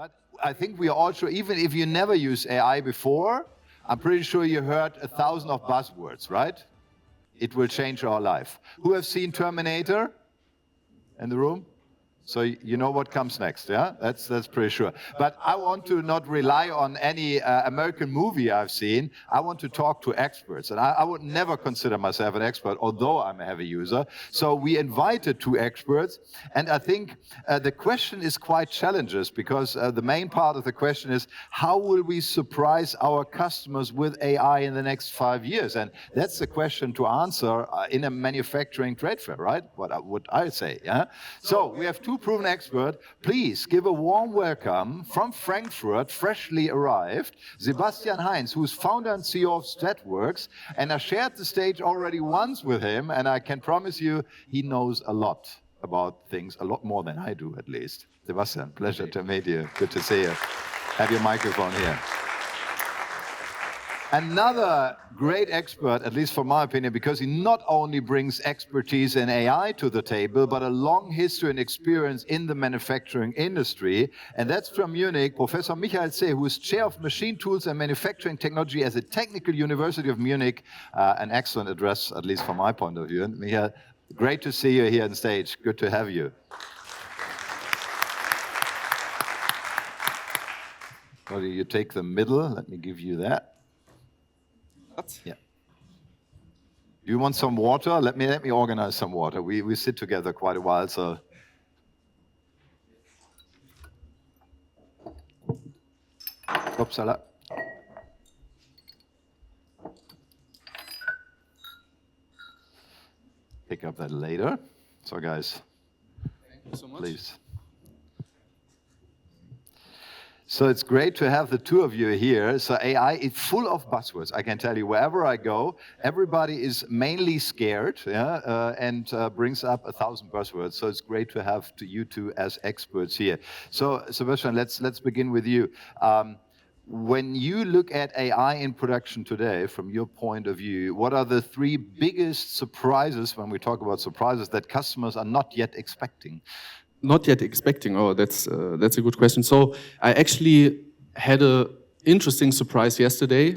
But I think we are all sure, even if you never used AI before, I'm pretty sure you heard 1,000 of buzzwords, right? It will change our life. Who have seen Terminator in the room? So you know what comes next, yeah? That's pretty sure. But I want to not rely on any American movie I've seen. I want to talk to experts. And I would never consider myself an expert, although I'm a heavy user. So we invited 2 experts. And I think the question is quite challenging because the main part of the question is, how will we surprise our customers with AI in the next 5 years? And that's the question to answer in a manufacturing trade fair, right? What would I say, yeah? So we have 2 proven experts. Please give a warm welcome from Frankfurt, freshly arrived, Sebastian Heinz, who's founder and CEO of Statworks, and I shared the stage already once with him, and I can promise you he knows a lot about things, a lot more than I do at least. Sebastian, pleasure to meet you. Good to see you. Have your microphone here. Another great expert, at least from my opinion, because he not only brings expertise in AI to the table, but a long history and experience in the manufacturing industry. And that's from Munich, Professor Michael See, who is chair of machine tools and manufacturing technology at the Technical University of Munich. An excellent address, at least from my point of view. And Michael, great to see you here on stage. Good to have you. So you take the middle. Let me give you that. Yeah. Do you want some water? Let me organize some water. We sit together quite a while, so. Upsala. Pick up that later. So guys, thank you so much. Please. So it's great to have the 2 of you here. So AI is full of buzzwords. I can tell you, wherever I go, everybody is mainly scared, yeah, and brings up 1,000 buzzwords. So it's great to have you 2 as experts here. So Sebastian, let's begin with you. When you look at AI in production today, from your point of view, what are the 3 biggest surprises, when we talk about surprises, that customers are not yet expecting? Not yet expecting. Oh, that's a good question. So I actually had a interesting surprise yesterday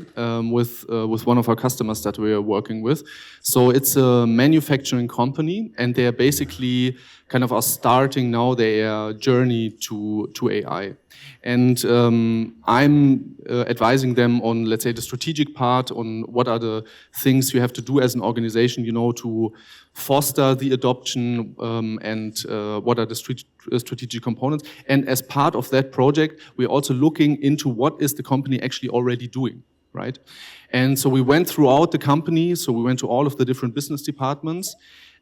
with one of our customers that we are working with. So it's a manufacturing company, and they are basically kind of are starting now their journey to AI. And I'm advising them on, let's say, the strategic part, on what are the things you have to do as an organization, you know, to foster the adoption, and what are the strategic components. And as part of that project, we're also looking into what is the company actually already doing, right? And so we went throughout the company, so we went to all of the different business departments,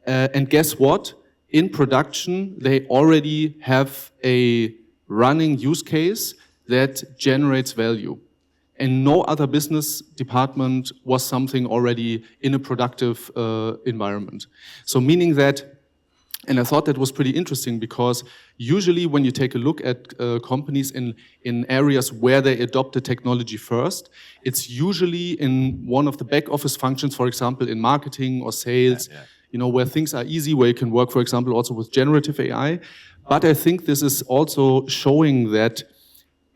and guess what? In production, they already have a running use case that generates value. And no other business department was something already in a productive environment. So meaning that, and I thought that was pretty interesting, because usually when you take a look at companies in areas where they adopt the technology first, it's usually in one of the back office functions, for example, in marketing or sales, you know, where things are easy, where you can work, for example, also with generative AI. But I think this is also showing that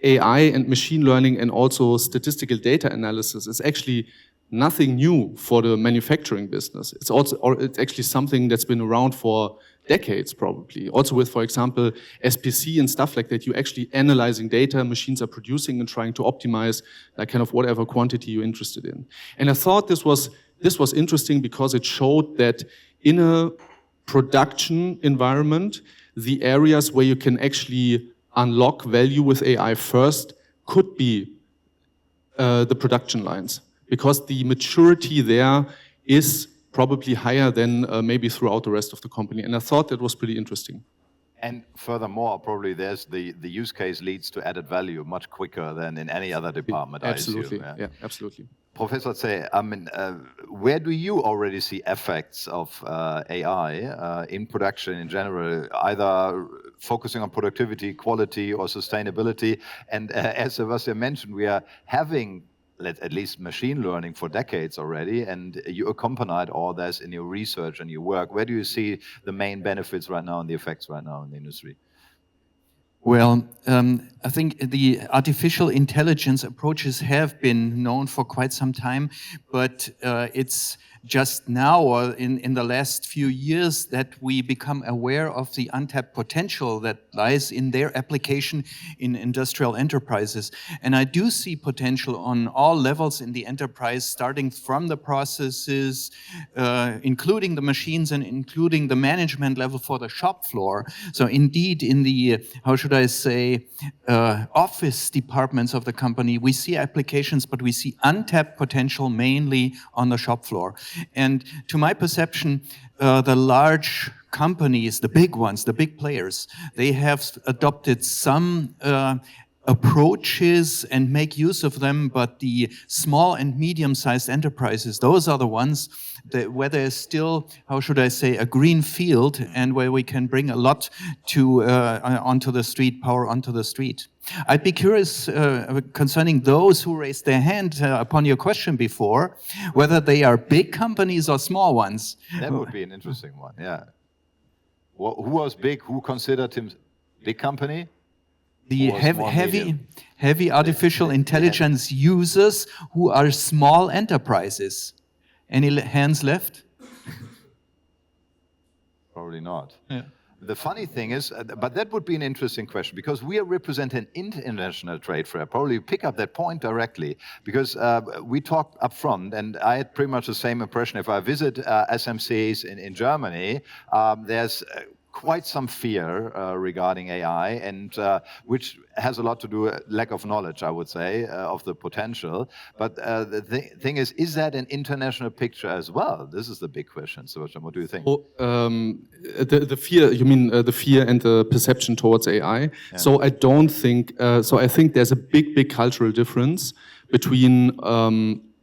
AI and machine learning and also statistical data analysis is actually nothing new for the manufacturing business. It's also, or it's actually something that's been around for decades probably. Also with, for example, SPC and stuff like that, you're actually analyzing data machines are producing and trying to optimize like kind of whatever quantity you're interested in. And I thought this was interesting because it showed that in a production environment, the areas where you can actually unlock value with AI first could be the production lines, because the maturity there is probably higher than maybe throughout the rest of the company. And I thought that was pretty interesting. And furthermore, probably there's the use case leads to added value much quicker than in any other department. Absolutely, I assume, yeah, absolutely. Professor Zeh, I mean, where do you already see effects of AI in production in general, either focusing on productivity, quality, or sustainability? And as Sebastian mentioned, we are having at least machine learning for decades already, and you accompanied all this in your research and your work. Where do you see the main benefits right now and the effects right now in the industry? Well, I think the artificial intelligence approaches have been known for quite some time, but it's just now, or in the last few years, that we become aware of the untapped potential that lies in their application in industrial enterprises. And I do see potential on all levels in the enterprise, starting from the processes, including the machines and including the management level for the shop floor. So indeed, in the, how should I say, office departments of the company, we see applications, but we see untapped potential mainly on the shop floor. And to my perception, the large companies, the big ones, the big players, they have adopted some approaches and make use of them, but the small and medium-sized enterprises, those are the ones that, where there's still, how should I say, a green field, and where we can bring a lot to onto the street, power onto the street. I'd be curious concerning those who raised their hand upon your question before, whether they are big companies or small ones. That would be an interesting one, yeah. Who was big? Who considered him big company? The heavy artificial intelligence users who are small enterprises. Any hands left? Probably not. Yeah. The funny thing is, but that would be an interesting question, because we are representing international trade fair. Probably pick up that point directly, because we talked up front, and I had pretty much the same impression. If I visit SMCs in Germany, there's quite some fear regarding AI, and which has a lot to do with lack of knowledge, I would say, of the potential. But the thing is that an international picture as well? This is the big question. So, what do you think? Oh, the fear, you mean the fear and the perception towards AI? Yeah. So I don't think, so I think there's a big cultural difference between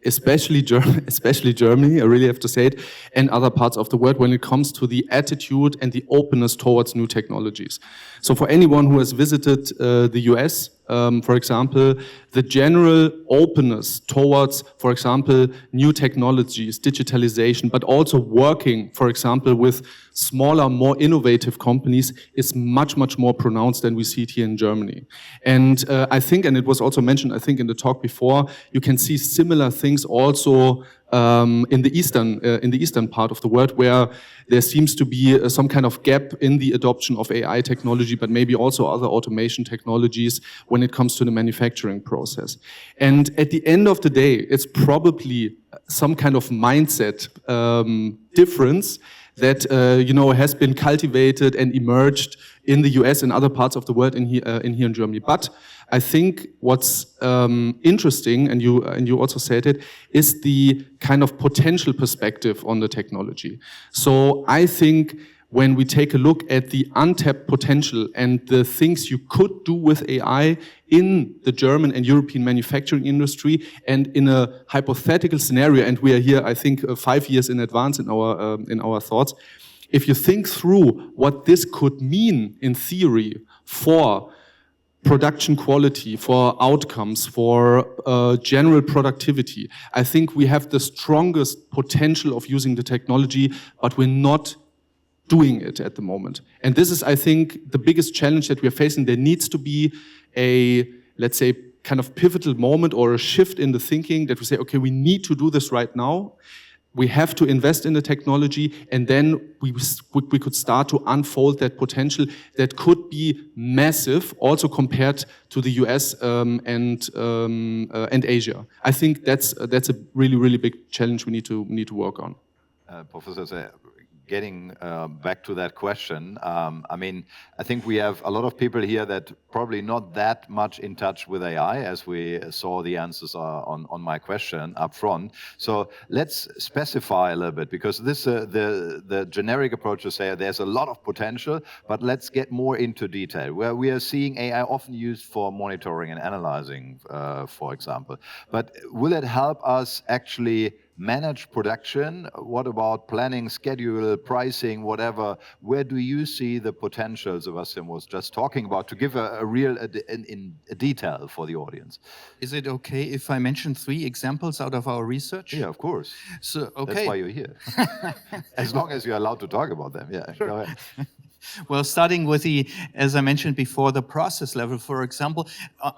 especially Germany, I really have to say it, and other parts of the world when it comes to the attitude and the openness towards new technologies. So for anyone who has visited the US, for example, the general openness towards, for example, new technologies, digitalization, but also working, for example, with smaller, more innovative companies is much more pronounced than we see it here in Germany. And I think, and it was also mentioned, I think in the talk before, you can see similar things also in the eastern part of the world, where there seems to be some kind of gap in the adoption of AI technology, but maybe also other automation technologies when it comes to the manufacturing process. And at the end of the day, it's probably some kind of mindset difference that has been cultivated and emerged in the US and other parts of the world in here in Germany. But I think what's interesting, and you also said it, is the kind of potential perspective on the technology. So I think when we take a look at the untapped potential and the things you could do with AI in the German and European manufacturing industry, and in a hypothetical scenario, and we are here, I think, 5 years in advance in our thoughts. If you think through what this could mean in theory for production quality, for outcomes, for general productivity, I think we have the strongest potential of using the technology, but we're not doing it at the moment. And this is, I think, the biggest challenge that we are facing. There needs to be a, let's say, kind of pivotal moment or a shift in the thinking that we say, okay, we need to do this right now. We have to invest in the technology, and then we could start to unfold that potential that could be massive, also compared to the US and Asia. I think that's a really big challenge we need to work on. Professor, getting back to that question, I mean, I think we have a lot of people here that probably not that much in touch with AI, as we saw the answers on my question up front. So let's specify a little bit, because this the generic approach is say there's a lot of potential, but let's get more into detail. Where we are seeing AI often used for monitoring and analyzing, for example. But will it help us actually manage production? What about planning, schedule, pricing, whatever? Where do you see the potential Sebastian was just talking about, to give a real in detail for the audience? Is it okay if I mention 3 examples out of our research? Yeah, of course. So, okay. That's why you're here. As long as you're allowed to talk about them. Yeah, sure. Go ahead. Well, starting with as I mentioned before, the process level, for example,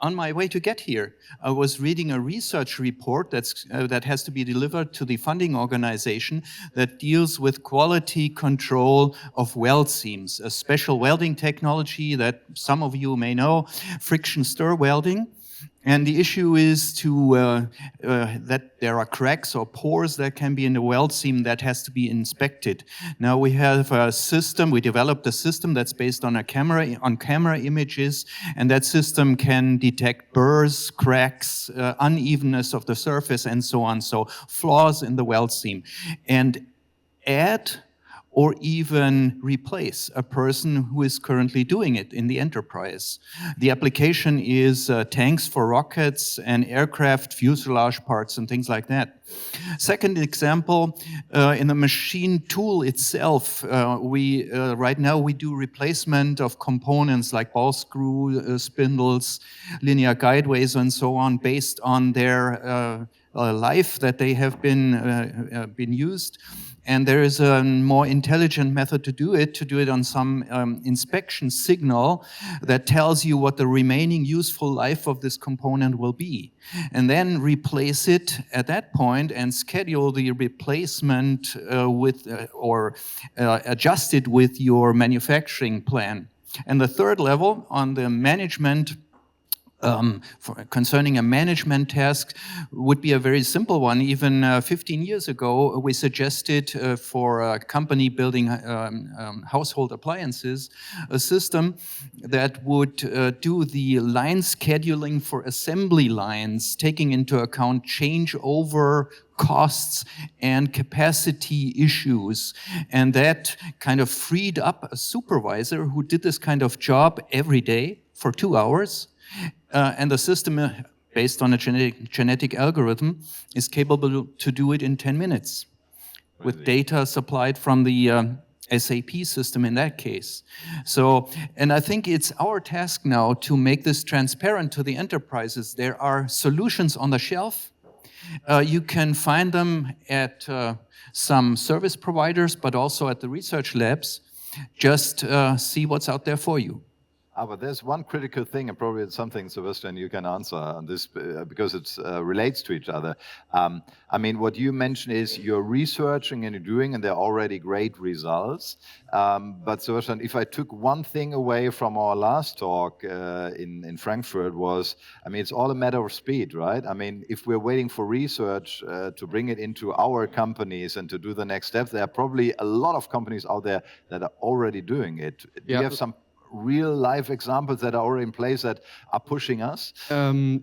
on my way to get here, I was reading a research report that has to be delivered to the funding organization that deals with quality control of weld seams, a special welding technology that some of you may know, friction stir welding. And the issue is that there are cracks or pores that can be in the weld seam that has to be inspected. Now we have a system, we developed a system that's based on camera images, and that system can detect burrs, cracks, unevenness of the surface, and so on, so flaws in the weld seam. And add or even replace a person who is currently doing it in the enterprise. The application is tanks for rockets and aircraft fuselage parts and things like that. Second example, in the machine tool itself, right now we do replacement of components like ball screw, spindles, linear guideways, and so on, based on their life that they have been used. And there is a more intelligent method to do it on some inspection signal that tells you what the remaining useful life of this component will be. And then replace it at that point and schedule the replacement or adjust it with your manufacturing plan. And the third level, on the management, concerning a management task, would be a very simple one. Even 15 years ago, we suggested for a company building household appliances, a system that would do the line scheduling for assembly lines, taking into account changeover costs and capacity issues. And that kind of freed up a supervisor who did this kind of job every day for 2 hours. And the system, based on a genetic algorithm, is capable to do it in 10 minutes with data supplied from the SAP system in that case. So, and I think it's our task now to make this transparent to the enterprises. There are solutions on the shelf. You can find them at some service providers, but also at the research labs. Just see what's out there for you. But there's one critical thing, and probably it's something, Sebastian, you can answer on this because it relates to each other. I mean, what you mentioned is you're researching and you're doing, and there are already great results. But Sebastian, if I took one thing away from our last talk in Frankfurt was, I mean, it's all a matter of speed, right? I mean, if we're waiting for research to bring it into our companies and to do the next steps, there are probably a lot of companies out there that are already doing it. Do you have some real life examples that are already in place that are pushing us?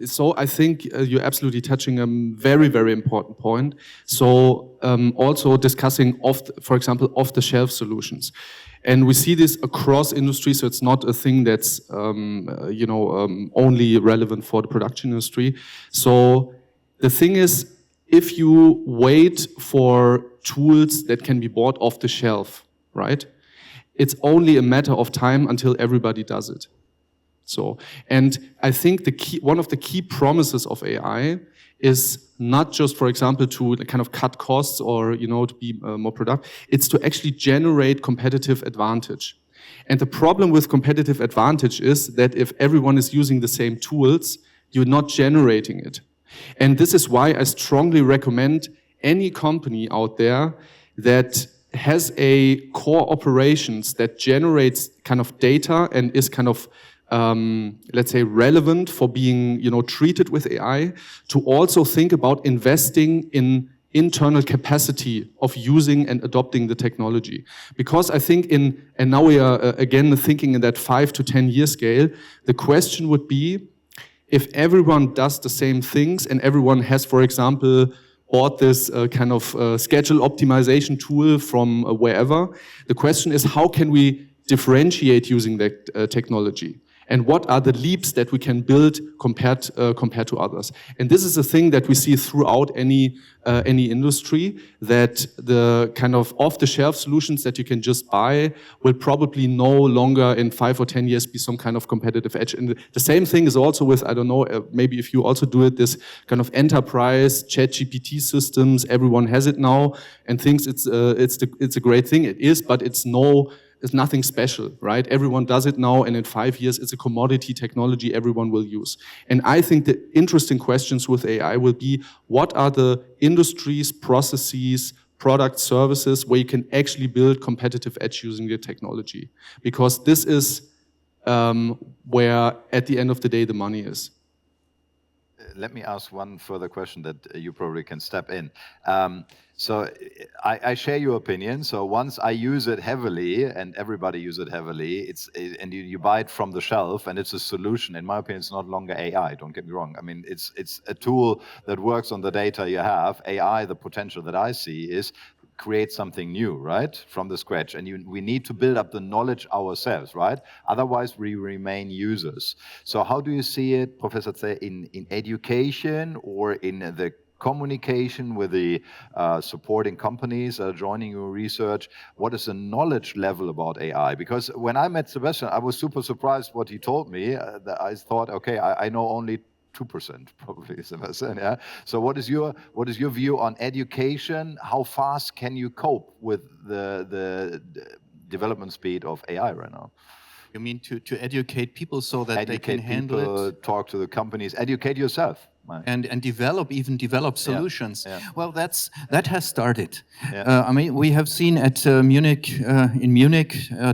So I think you're absolutely touching a very, very important point. So also discussing, for example, off-the-shelf solutions. And we see this across industry, so it's not a thing that's only relevant for the production industry. So the thing is, if you wait for tools that can be bought off the shelf, right? It's only a matter of time until everybody does it. So, and I think one of the key promises of AI is not just, for example, to kind of cut costs or, to be more productive. It's to actually generate competitive advantage. And the problem with competitive advantage is that if everyone is using the same tools, you're not generating it. And this is why I strongly recommend any company out there that has a core operations that generates kind of data and is kind of, let's say, relevant for being, treated with AI, to also think about investing in internal capacity of using and adopting the technology. Because I think and now we are again thinking in that 5 to 10 year scale, the question would be, if everyone does the same things and everyone has, for example, bought this kind of schedule optimization tool from wherever. The question is, how can we differentiate using that technology? And what are the leaps that we can build compared to others? And this is a thing that we see throughout any industry, that the kind of off-the-shelf solutions that you can just buy will probably no longer in 5 or 10 years be some kind of competitive edge. And the same thing is also with, I don't know, maybe if you also do it, this kind of enterprise ChatGPT systems. Everyone has it now and thinks it's a great thing. It is, but it's no is nothing special, right? Everyone does it now, and in 5 years, it's a commodity technology everyone will use. And I think the interesting questions with AI will be, what are the industries, processes, product, services where you can actually build competitive edge using the technology? Because this is where, at the end of the day, the money is. Let me ask one further question that you probably can step in. So I share your opinion. So once I use it heavily, and everybody use it heavily, and you buy it from the shelf, and it's a solution. In my opinion, it's not longer AI. Don't get me wrong. I mean, it's a tool that works on the data you have. AI, the potential that I see is create something new, right, from the scratch. And we need to build up the knowledge ourselves, right? Otherwise, we remain users. So how do you see it, Professor Zeh, in education or in the communication with the supporting companies that are joining your research? What is the knowledge level about AI? Because when I met Sebastian, I was super surprised what he told me. I thought, okay, I know only 2% probably, Sebastian, yeah? So what is your view on education? How fast can you cope with the development speed of AI right now? You mean to educate people so that they can handle it? Talk to the companies, educate yourself. And develop solutions. Yeah. Well, that has started. Yeah. I mean, we have seen at Munich,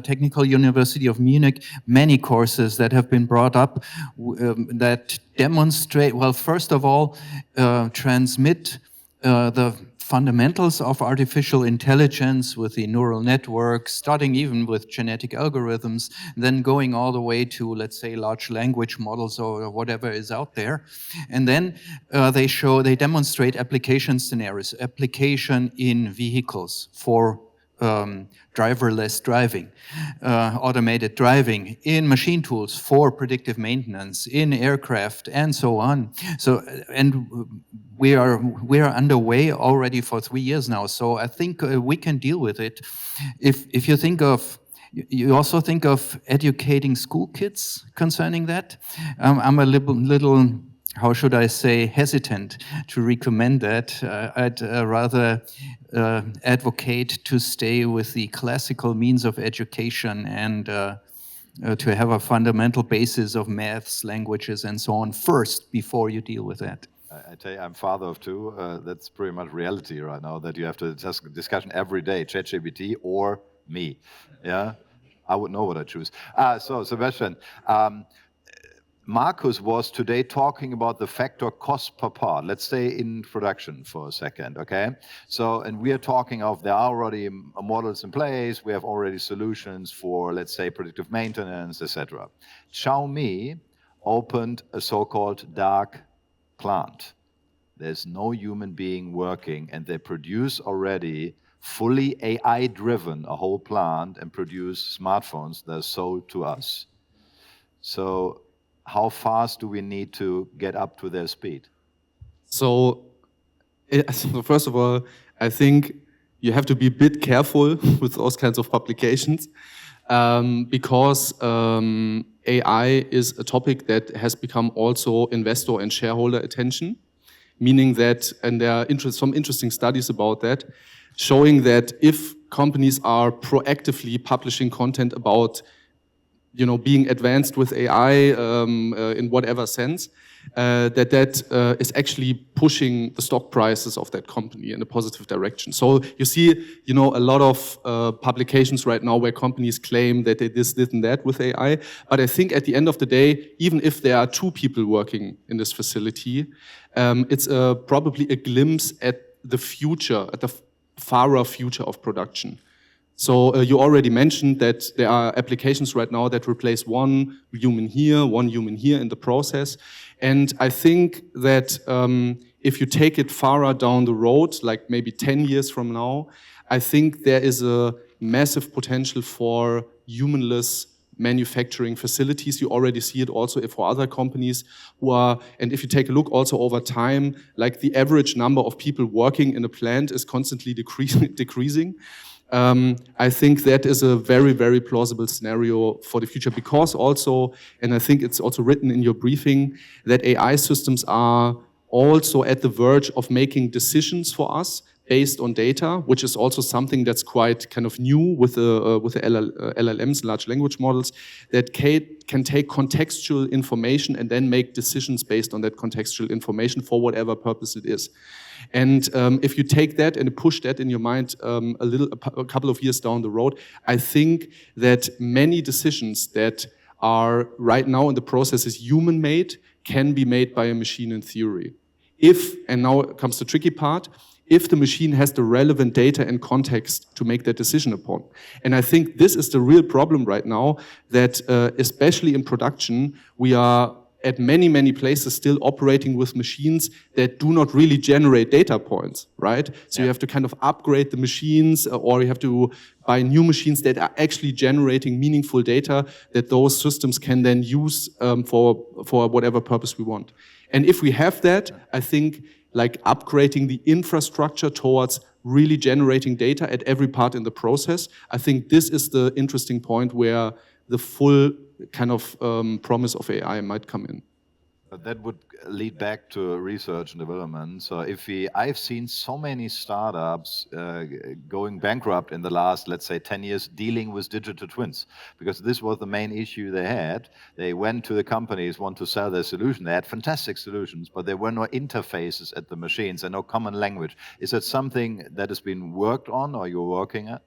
Technical University of Munich, many courses that have been brought up that demonstrate, well, first of all, transmit the fundamentals of artificial intelligence with the neural networks, starting even with genetic algorithms, then going all the way to, let's say, large language models or whatever is out there. And then they demonstrate application scenarios, application in vehicles for driverless driving, automated driving, in machine tools for predictive maintenance, in aircraft, and so on. So, and we are underway already for 3 years now. So I think we can deal with it. If you think of, you also think of educating school kids concerning that. I'm a little, how should I say, hesitant to recommend that. I'd rather advocate to stay with the classical means of education and to have a fundamental basis of maths, languages, and so on first before you deal with that. I tell you, I'm father of two. That's pretty much reality right now, that you have to discussion every day, ChatGPT or me. Yeah, I would know what I choose. So, Sebastian, Markus was today talking about the factor cost per part. Let's stay in production for a second, okay? So, and we are talking of, there are already models in place. We have already solutions for, let's say, predictive maintenance, etc. Xiaomi opened a so-called dark plant. There's no human being working, and they produce already fully AI-driven a whole plant and produce smartphones that are sold to us. So how fast do we need to get up to their speed? So first of all, I think you have to be a bit careful with those kinds of publications because AI is a topic that has become also investor and shareholder attention, meaning that, and there are some interesting studies about that, showing that if companies are proactively publishing content about being advanced with AI in whatever sense, that is actually pushing the stock prices of that company in a positive direction. So you see, a lot of publications right now where companies claim that they this, and that with AI. But I think at the end of the day, even if there are 2 people working in this facility, it's probably a glimpse at the future, at the farer future of production. So you already mentioned that there are applications right now that replace one human here in the process. And I think that if you take it farther down the road, like maybe 10 years from now, I think there is a massive potential for humanless manufacturing facilities. You already see it also for other companies who are, and if you take a look also over time, like the average number of people working in a plant is constantly decreasing. I think that is a very, very plausible scenario for the future, because also, and I think it's also written in your briefing, that AI systems are also at the verge of making decisions for us based on data, which is also something that's quite kind of new with the LLMs, large language models, that can take contextual information and then make decisions based on that contextual information for whatever purpose it is. And if you take that and push that in your mind a couple of years down the road, I think that many decisions that are right now in the process is human-made can be made by a machine in theory. If, and now comes the tricky part, if the machine has the relevant data and context to make that decision upon. And I think this is the real problem right now, that especially in production, we are at many, many places still operating with machines that do not really generate data points, right? So you have to kind of upgrade the machines, or you have to buy new machines that are actually generating meaningful data that those systems can then use for whatever purpose we want. And if we have that, I think like upgrading the infrastructure towards really generating data at every part in the process, I think this is the interesting point where the full kind of promise of AI might come in. But that would lead back to research and development. So I've seen so many startups going bankrupt in the last, let's say, 10 years dealing with digital twins, because this was the main issue they had. They went to the companies, want to sell their solution. They had fantastic solutions, but there were no interfaces at the machines and no common language. Is that something that has been worked on or you're working at?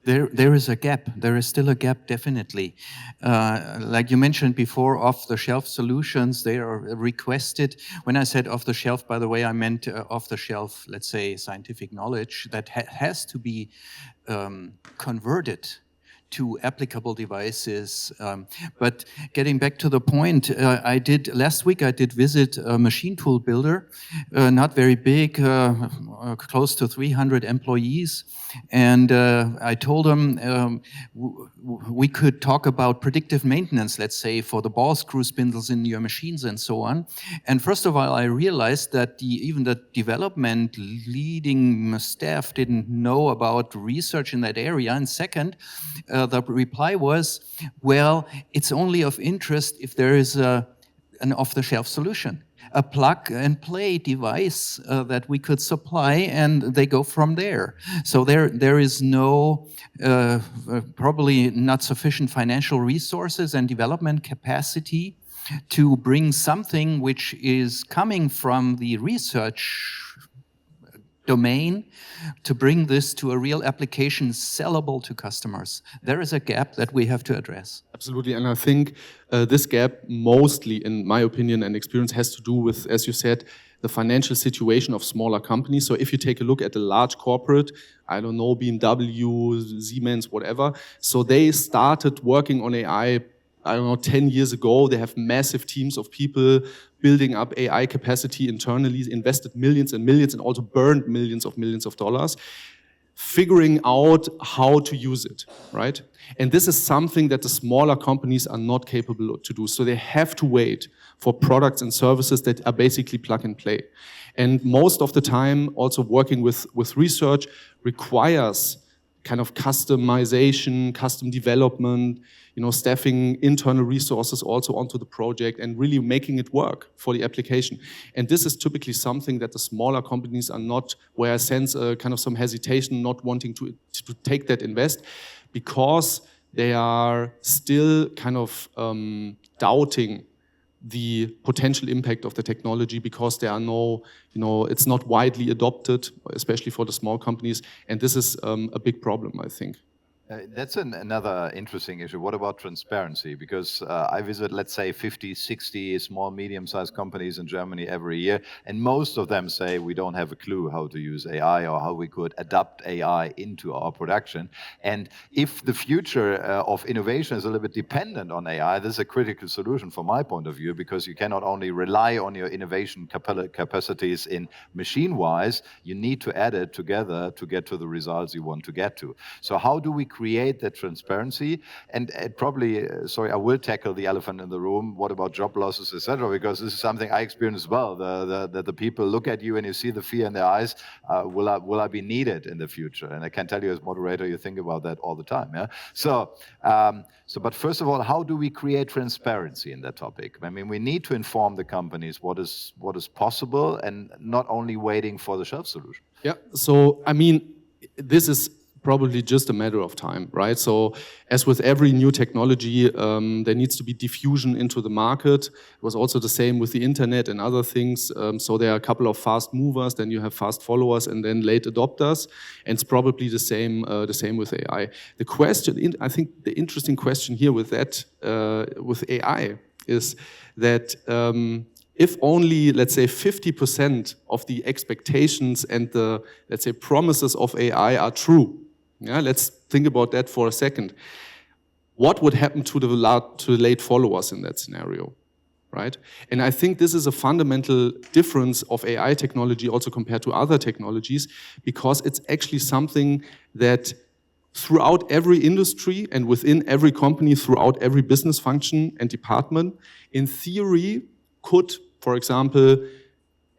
There is a gap. There is still a gap, definitely. Like you mentioned before, off-the-shelf solutions, they are requested. When I said off-the-shelf, by the way, I meant off-the-shelf, let's say, scientific knowledge that has to be converted to applicable devices. But getting back to the point, last week I did visit a machine tool builder, not very big, close to 300 employees. And I told them we could talk about predictive maintenance, let's say, for the ball screw spindles in your machines and so on. And first of all, I realized that even the development leading staff didn't know about research in that area. And second, the reply was, well, it's only of interest if there is an off-the-shelf solution, a plug-and-play device that we could supply, and they go from there. So there is no, probably not sufficient financial resources and development capacity to bring something which is coming from the research domain to bring this to a real application sellable to customers. There is a gap that we have to address. Absolutely, and I think this gap mostly, in my opinion and experience, has to do with, as you said, the financial situation of smaller companies. So if you take a look at a large corporate, I don't know, BMW, Siemens, whatever, so they started working on AI, I don't know, 10 years ago. They have massive teams of people building up AI capacity internally, invested millions and millions, and also burned millions of dollars, figuring out how to use it, right? And this is something that the smaller companies are not capable to do. So they have to wait for products and services that are basically plug and play. And most of the time, also working with research requires kind of customization, custom development, staffing internal resources also onto the project and really making it work for the application. And this is typically something that the smaller companies are not, where I sense kind of some hesitation, not wanting to take that invest, because they are still kind of doubting the potential impact of the technology, because there are no, it's not widely adopted, especially for the small companies. And this is a big problem, I think. That's another interesting issue. What about transparency? Because I visit, let's say, 50, 60 small, medium-sized companies in Germany every year, and most of them say we don't have a clue how to use AI or how we could adapt AI into our production. And if the future of innovation is a little bit dependent on AI, this is a critical solution from my point of view, because you cannot only rely on your innovation capacities in machine-wise, you need to add it together to get to the results you want to get to. So how do we create that transparency? And probably, sorry, I will tackle the elephant in the room. What about job losses, etc.? Because this is something I experience as well. That the people look at you and you see the fear in their eyes. Will I be needed in the future? And I can tell you, as moderator, you think about that all the time. Yeah. So, but first of all, how do we create transparency in that topic? I mean, we need to inform the companies what is possible, and not only waiting for the shelf solution. Yeah. So I mean, this is probably just a matter of time, right? So as with every new technology, there needs to be diffusion into the market. It was also the same with the internet and other things. So there are a couple of fast movers, then you have fast followers, and then late adopters. And it's probably the same with AI. The question, I think the interesting question here with that, with AI, is that if only, let's say, 50% of the expectations and the, let's say, promises of AI are true. Yeah, let's think about that for a second. What would happen to the late followers in that scenario, right? And I think this is a fundamental difference of AI technology also compared to other technologies, because it's actually something that throughout every industry and within every company, throughout every business function and department, in theory could, for example,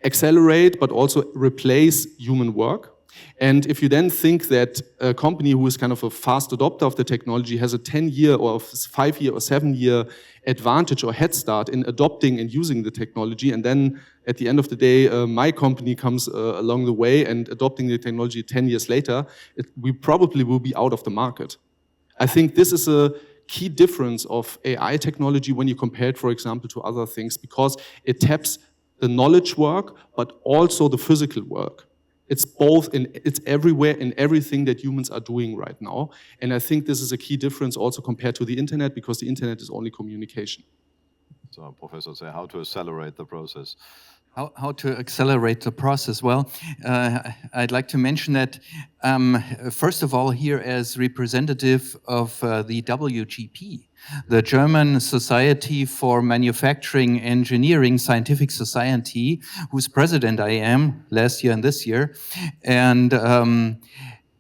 accelerate but also replace human work. And if you then think that a company who is kind of a fast adopter of the technology has a 10-year or 5-year or 7-year advantage or head start in adopting and using the technology, and then at the end of the day, my company comes along the way and adopting the technology 10 years later, we probably will be out of the market. I think this is a key difference of AI technology when you compare it, for example, to other things, because it taps the knowledge work, but also the physical work. It's both, it's everywhere in everything that humans are doing right now. And I think this is a key difference also compared to the internet, because the internet is only communication. So, Professor, say how to accelerate the process. How to accelerate the process? Well, I'd like to mention that, first of all, here as representative of the WGP, the German Society for Manufacturing Engineering Scientific Society, whose president I am last year and this year. And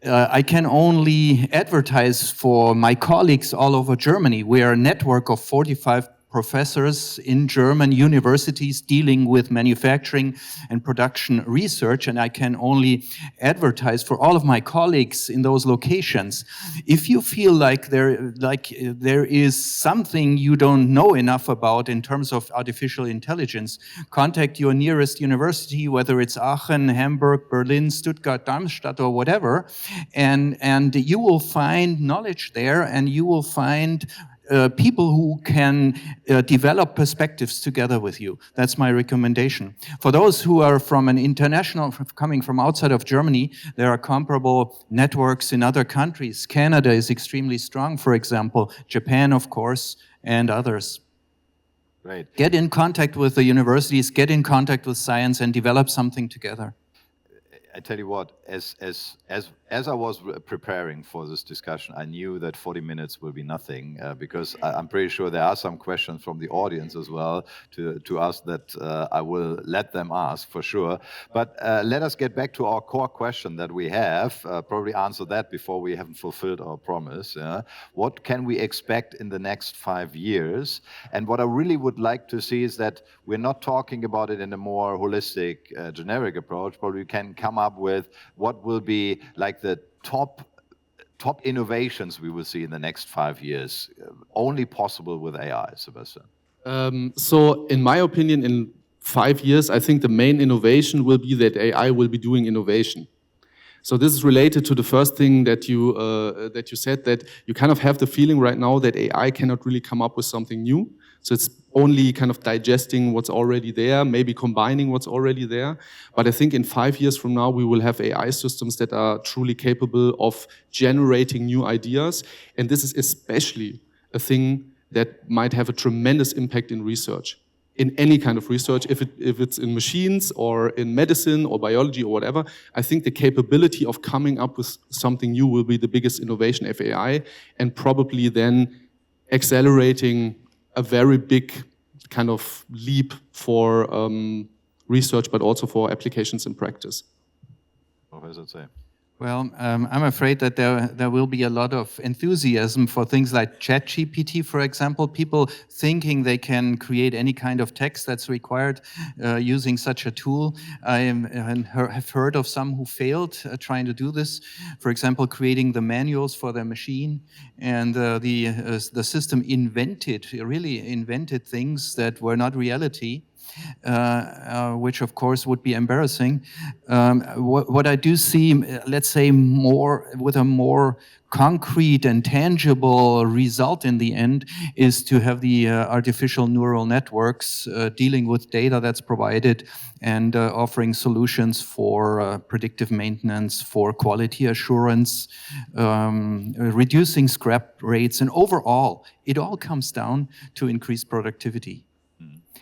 I can only advertise for my colleagues all over Germany. We are a network of 45 professors in German universities dealing with manufacturing and production research, and I can only advertise for all of my colleagues in those locations. If you feel like there is something you don't know enough about in terms of artificial intelligence, contact your nearest university, whether it's Aachen, Hamburg, Berlin, Stuttgart, Darmstadt, or whatever, and you will find knowledge there, and you will find people who can develop perspectives together with you. That's my recommendation. For those who are from an international, coming from outside of Germany, there are comparable networks in other countries. Canada is extremely strong, for example, Japan, of course, and others. Great. Get in contact with the universities, get in contact with science, and develop something together. I tell you what, as I was preparing for this discussion, I knew that 40 minutes will be nothing, because I'm pretty sure there are some questions from the audience as well to us that I will let them ask for sure. But let us get back to our core question that we have, probably answer that before we haven't fulfilled our promise. What can we expect in the next 5 years? And what I really would like to see is that we're not talking about it in a more holistic, generic approach, but we can come up with what will be like the top innovations we will see in the next 5 years, only possible with AI, Sebastian. So in my opinion, in 5 years, I think the main innovation will be that AI will be doing innovation. So this is related to the first thing that you said, that you kind of have the feeling right now that AI cannot really come up with something new. So it's only kind of digesting what's already there, maybe combining what's already there. But I think in 5 years from now, we will have AI systems that are truly capable of generating new ideas. And this is especially a thing that might have a tremendous impact in research. In any kind of research, if it's in machines or in medicine or biology or whatever, I think the capability of coming up with something new will be the biggest innovation of AI, and probably then accelerating a very big kind of leap for research, but also for applications in practice. Professor Zeh. Well, I'm afraid that there will be a lot of enthusiasm for things like ChatGPT, for example. People thinking they can create any kind of text that's required using such a tool. Have heard of some who failed trying to do this. For example, creating the manuals for their machine, and the system really invented things that were not reality. Which of course would be embarrassing. What I do see, let's say, with a more concrete and tangible result in the end, is to have the artificial neural networks dealing with data that's provided and offering solutions for predictive maintenance, for quality assurance, reducing scrap rates, and overall, it all comes down to increased productivity.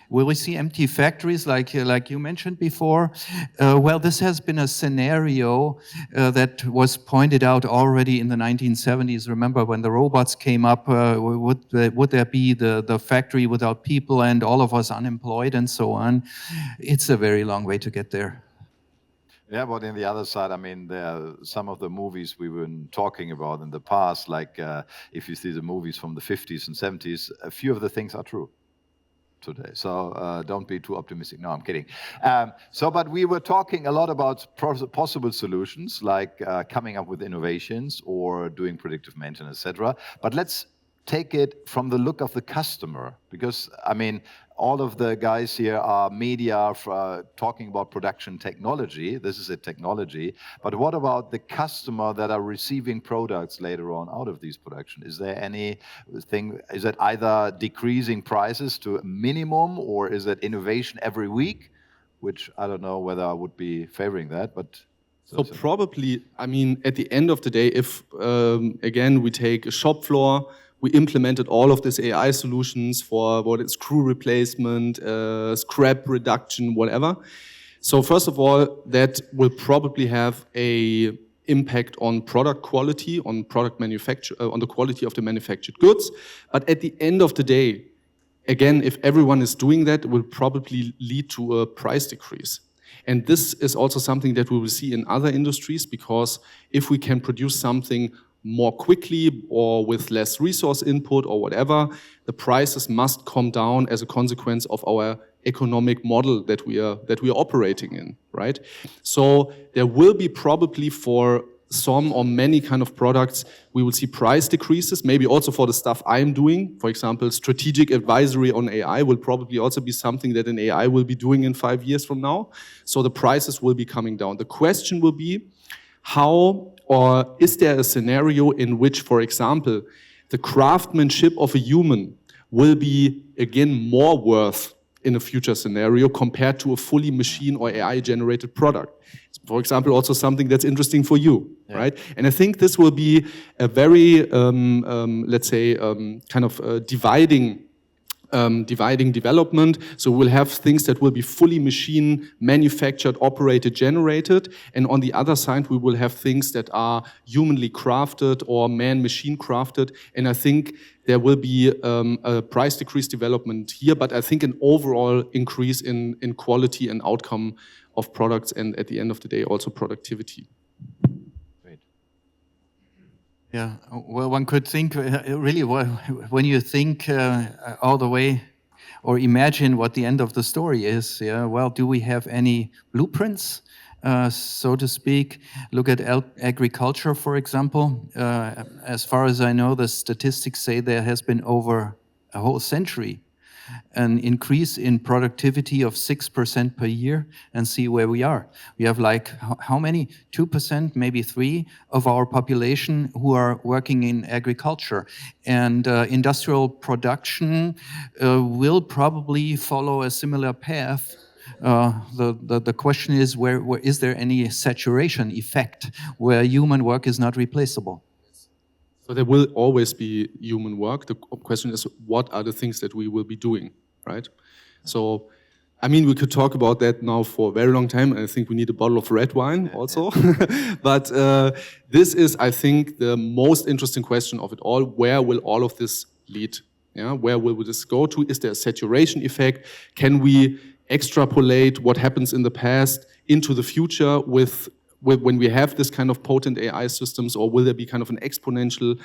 Will we see empty factories like you mentioned before? Well, this has been a scenario that was pointed out already in the 1970s. Remember when the robots came up, would there be the factory without people and all of us unemployed and so on? It's a very long way to get there. Yeah, but on the other side, I mean, there are some of the movies we've been talking about in the past, like if you see the movies from the 50s and 70s, a few of the things are true today. So don't be too optimistic. No, I'm kidding. But we were talking a lot about possible solutions, like coming up with innovations or doing predictive maintenance, etc. But let's take it from the look of the customer, because I mean, all of the guys here are media talking about production technology. This is a technology. But what about the customer that are receiving products later on out of these production? Is there anything, is it either decreasing prices to a minimum, or is it innovation every week? Which I don't know whether I would be favoring that, but... So probably, I mean, at the end of the day, if, again, we take a shop floor, we implemented all of these AI solutions for what is screw replacement, scrap reduction, whatever. So first of all, that will probably have a impact on product quality, on product manufacture, on the quality of the manufactured goods. But at the end of the day, again, if everyone is doing that, it will probably lead to a price decrease. And this is also something that we will see in other industries, because if we can produce something more quickly or with less resource input or whatever, the prices must come down as a consequence of our economic model that we are operating in, right? So there will be probably for some or many kind of products, we will see price decreases, maybe also for the stuff I'm doing. For example, strategic advisory on AI will probably also be something that an AI will be doing in 5 years from now. So the prices will be coming down. The question will be, how, or is there a scenario in which, for example, the craftsmanship of a human will be, again, more worth in a future scenario compared to a fully machine or AI-generated product? For example, also something that's interesting for you, right? And I think this will be a very, let's say, kind of dividing development. So we'll have things that will be fully machine manufactured, operated, generated. And on the other side, we will have things that are humanly crafted or man-machine crafted. And I think there will be a price decrease development here, but I think an overall increase in quality and outcome of products, and at the end of the day, also productivity. Great. Yeah, well, one could think, really, when you think all the way, or imagine what the end of the story is, yeah, well, do we have any blueprints, so to speak? Look at agriculture, for example. As far as I know, the statistics say there has been over a whole century an increase in productivity of 6% per year, and see where we are. We have like, how many? 2%, maybe 3% of our population who are working in agriculture. And industrial production will probably follow a similar path. The question is, where is there any saturation effect where human work is not replaceable? So there will always be human work. The question is, what are the things that we will be doing, right? So, I mean, we could talk about that now for a very long time, and I think we need a bottle of red wine also. But this is, I think, the most interesting question of it all. Where will all of this lead? Yeah, where will this go to? Is there a saturation effect? Can we extrapolate what happens in the past into the future with when we have this kind of potent AI systems, or will there be kind of an exponential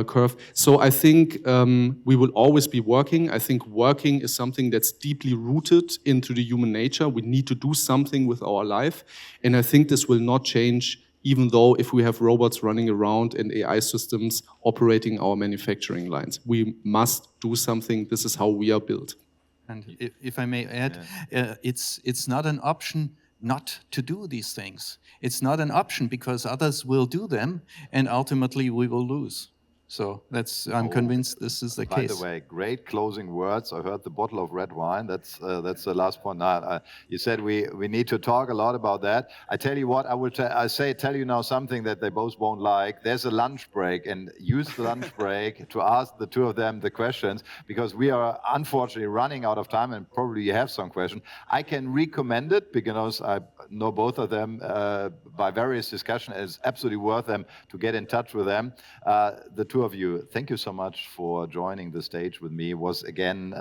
curve? So I think we will always be working. I think working is something that's deeply rooted into the human nature. We need to do something with our life. And I think this will not change, even though if we have robots running around and AI systems operating our manufacturing lines. We must do something. This is how we are built. And if I may add, it's not an option not to do these things. It's not an option because others will do them, and ultimately we will lose. So I'm convinced this is the case. By the way, great closing words. I heard the bottle of red wine. That's the last point. You said we need to talk a lot about that. I tell you what, I will tell you now something that they both won't like. There's a lunch break, and use the lunch break to ask the two of them the questions, because we are unfortunately running out of time, and probably you have some questions. I can recommend it because I know both of them by various discussions. It's absolutely worth them to get in touch with them. The two of you, thank you so much for joining the stage with me. It was again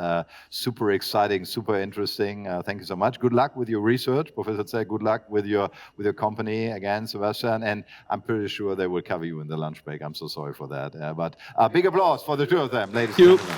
super exciting, super interesting. Thank you so much. Good luck with your research, Professor Zell. Good luck with your company again, Sebastian. And I'm pretty sure they will cover you in the lunch break. I'm so sorry for that. But big applause for the two of them, ladies and gentlemen.